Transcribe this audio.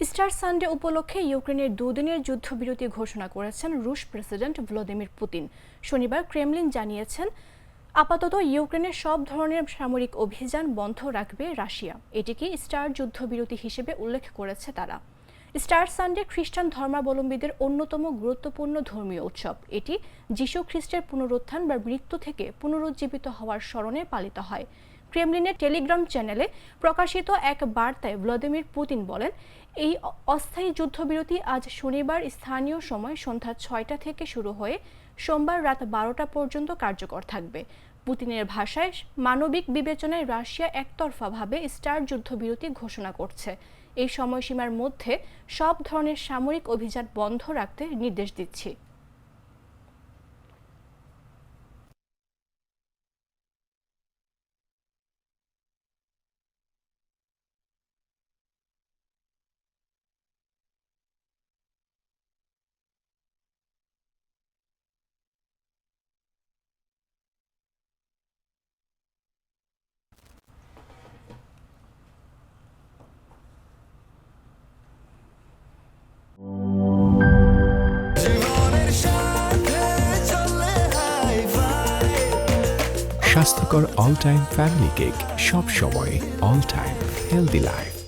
Star Sunday উপলক্ষে ইউক্রেনের দুদিনের যুদ্ধবিরতি ঘোষণা করেছেন রুশ প্রেসিডেন্ট ভ্লাদিমির পুতিন। শনিবার ক্রেমলিন জানিয়েছেন, আপাতত ইউক্রেনের সব ধরনের সামরিক অভিযান বন্ধ রাখবে রাশিয়া। এটিকে স্টার যুদ্ধবিরতি হিসেবে উল্লেখ করেছে তারা। স্টার সানডে খ্রিস্টান ধর্মাবলম্বীদের অন্যতম গুরুত্বপূর্ণ ধর্মীয় উৎসব। এটি যীশু খ্রিস্টের পুনরুত্থান বা মৃত্যু থেকে পুনরুজ্জীবিত হওয়ার স্মরণে পালিত হয়। ক্রেমলিনের টেলিগ্রাম চ্যানেলে প্রকাশিত এক বার্তায় ভ্লাদিমির পুতিন বলেন, এই অস্থায়ী যুদ্ধবিরতি আজ শনিবার স্থানীয় সময় সন্ধ্যা ৬টা থেকে শুরু হয়ে সোমবার রাত ১২টা পর্যন্ত কার্যকর থাকবে। পুতিনের ভাষায়, মানবিক বিবেচনায় রাশিয়া একতরফাভাবে স্টার যুদ্ধবিরতি ঘোষণা করছে। এই সময়সীমার মধ্যে সব ধরনের সামরিক অভিযান বন্ধ রাখতে নির্দেশ দিচ্ছি। স্বাস্থ্যকর অল টাইম ফ্যামিলি কেক, সব সময় অল টাইম হেলদি লাইফ।